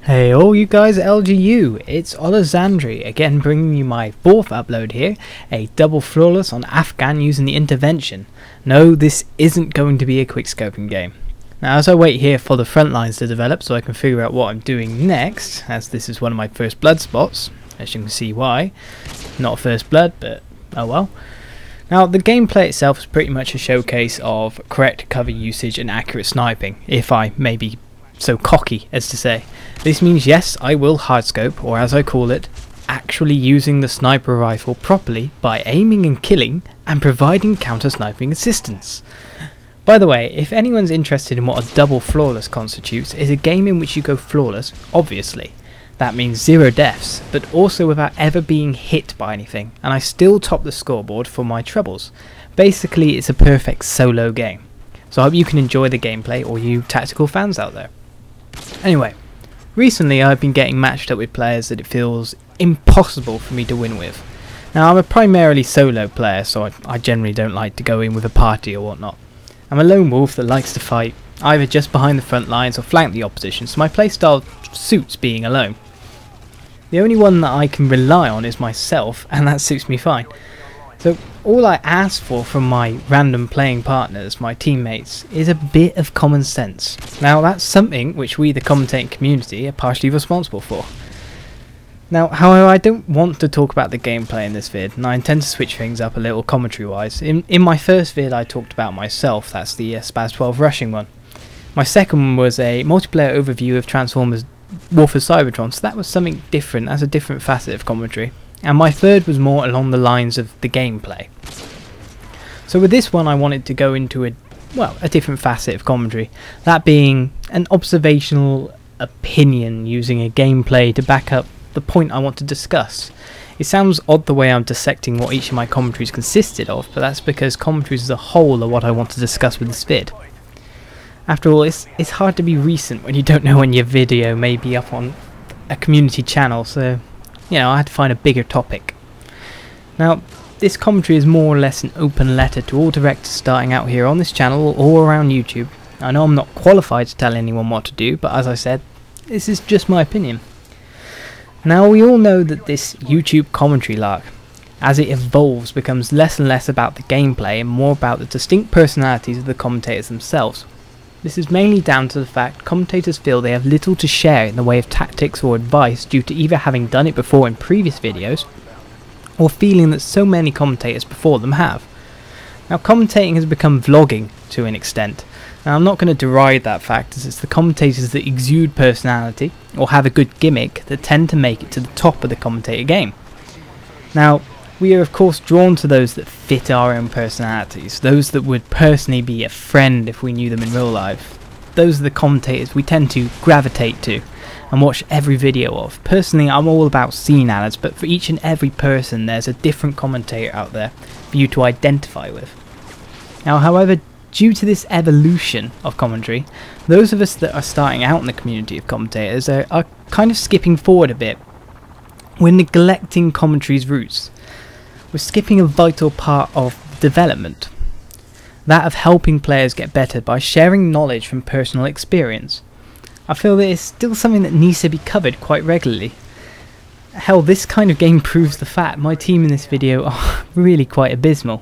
Hey all you guys at LGU, it's Olazandri again bringing you my fourth upload here, a double flawless on Afghan using the intervention. No, this isn't going to be a quick scoping game. Now as I wait here for the front lines to develop so I can figure out what I'm doing next, as this is one of my first blood spots, as you can see why. Not first blood, but oh well. Now the gameplay itself is pretty much a showcase of correct cover usage and accurate sniping, if I may be so cocky as to say. This means yes, I will hardscope, or as I call it, actually using the sniper rifle properly by aiming and killing and providing counter sniping assistance. By the way, if anyone's interested in what a double flawless constitutes, it's a game in which you go flawless, obviously. That means 0 deaths, but also without ever being hit by anything, and I still top the scoreboard for my trebles. Basically, it's a perfect solo game. So I hope you can enjoy the gameplay, all you tactical fans out there. Anyway, recently I've been getting matched up with players that it feels impossible for me to win with. Now I'm a primarily solo player, so I generally don't like to go in with a party or whatnot. I'm a lone wolf that likes to fight either just behind the front lines or flank the opposition, so my playstyle suits being alone. The only one that I can rely on is myself, and that suits me fine. So all I ask for from my random playing partners, my teammates, is a bit of common sense. Now that's something which we, the commentating community, are partially responsible for. Now however, I don't want to talk about the gameplay in this vid, and I intend to switch things up a little commentary wise. In my first vid I talked about myself, that's the Spaz 12 rushing one. My second one was a multiplayer overview of Transformers War for Cybertron, so that was something different, as a different facet of commentary. And my third was more along the lines of the gameplay. So with this one I wanted to go into a different facet of commentary, that being an observational opinion using a gameplay to back up the point I want to discuss. It sounds odd the way I'm dissecting what each of my commentaries consisted of, but that's because commentaries as a whole are what I want to discuss with this vid. After all, it's hard to be recent when you don't know when your video may be up on a community channel, so you know, I had to find a bigger topic. Now, this commentary is more or less an open letter to all directors starting out here on this channel or around YouTube. I know I'm not qualified to tell anyone what to do, but as I said, this is just my opinion. Now, we all know that this YouTube commentary lark, as it evolves, becomes less and less about the gameplay and more about the distinct personalities of the commentators themselves. This is mainly down to the fact commentators feel they have little to share in the way of tactics or advice due to either having done it before in previous videos, or feeling that so many commentators before them have. Now commentating has become vlogging to an extent. Now I'm not going to deride that fact, as it's the commentators that exude personality or have a good gimmick that tend to make it to the top of the commentator game. Now we are of course drawn to those that fit our own personalities, those that would personally be a friend if we knew them in real life. Those are the commentators we tend to gravitate to and watch every video of. Personally, I'm all about scene ads, but for each and every person there's a different commentator out there for you to identify with. Now however, due to this evolution of commentary, those of us that are starting out in the community of commentators are kind of skipping forward a bit. We're neglecting commentary's roots. We're skipping a vital part of development, that of helping players get better by sharing knowledge from personal experience. I feel that it's still something that needs to be covered quite regularly. Hell, this kind of game proves the fact. My team in this video are really quite abysmal.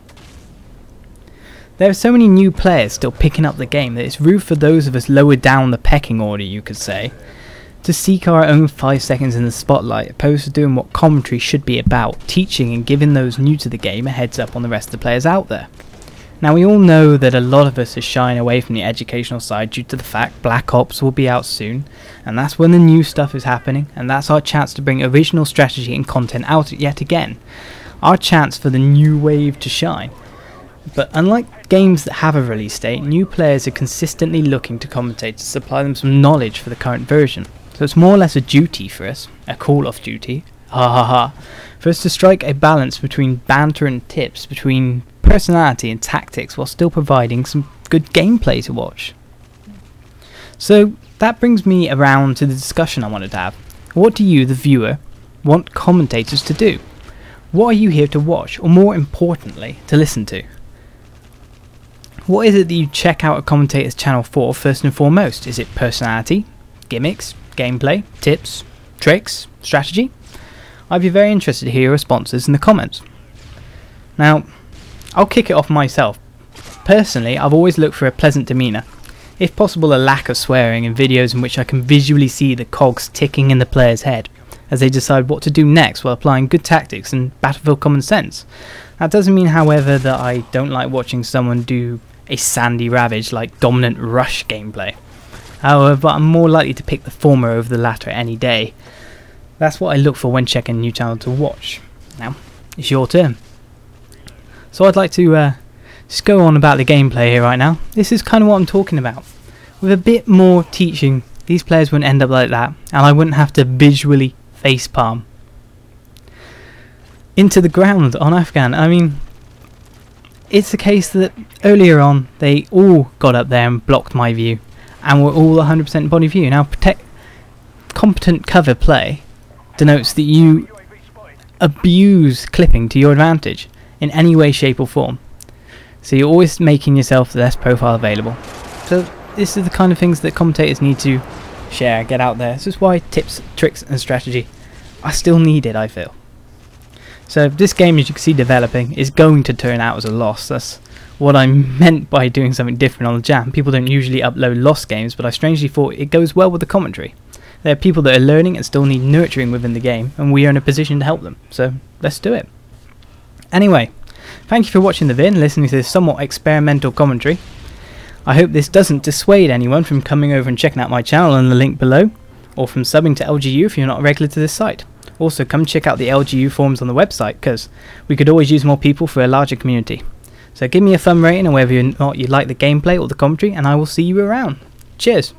There are so many new players still picking up the game that it's rude for those of us lower down the pecking order, you could say, to seek our own 5 seconds in the spotlight, opposed to doing what commentary should be about, teaching and giving those new to the game a heads up on the rest of the players out there. Now we all know that a lot of us are shying away from the educational side due to the fact Black Ops will be out soon, and that's when the new stuff is happening, and that's our chance to bring original strategy and content out yet again. Our chance for the new wave to shine. But unlike games that have a release date, new players are consistently looking to commentators to supply them some knowledge for the current version. So it's more or less a duty for us, a call of duty, for us to strike a balance between banter and tips, between personality and tactics, while still providing some good gameplay to watch. So that brings me around to the discussion I wanted to have. What do you, the viewer, want commentators to do? What are you here to watch, or more importantly, to listen to? What is it that you check out a commentator's channel for first and foremost? Is it personality, gimmicks, gameplay, tips, tricks, strategy? I'd be very interested to hear your responses in the comments. Now, I'll kick it off myself. Personally, I've always looked for a pleasant demeanour. If possible, a lack of swearing in videos in which I can visually see the cogs ticking in the player's head as they decide what to do next while applying good tactics and battlefield common sense. That doesn't mean, however, that I don't like watching someone do a Sandy Ravage like dominant rush gameplay. However, I'm more likely to pick the former over the latter any day. That's what I look for when checking a new channel to watch. Now, it's your turn. So I'd like to just go on about the gameplay here right now. This is kind of what I'm talking about. With a bit more teaching, these players wouldn't end up like that, and I wouldn't have to visually facepalm into the ground on Afghan. I mean, it's the case that earlier on they all got up there and blocked my view and were all 100% body view. Now, competent cover play denotes that you abuse clipping to your advantage in any way, shape or form. So you're always making yourself the best profile available. So this is the kind of things that commentators need to share, get out there. This is why tips, tricks and strategy are still needed, I feel. So this game, as you can see developing, is going to turn out as a loss. That's what I meant by doing something different on the Jam. People don't usually upload lost games, but I strangely thought it goes well with the commentary. There are people that are learning and still need nurturing within the game, and we are in a position to help them. So let's do it. Anyway, thank you for watching the vid and listening to this somewhat experimental commentary. I hope this doesn't dissuade anyone from coming over and checking out my channel in the link below, or from subbing to LGU if you're not regular to this site. Also, come check out the LGU forums on the website, because we could always use more people for a larger community. So give me a thumb rating on whether or not you like the gameplay or the commentary, and I will see you around. Cheers!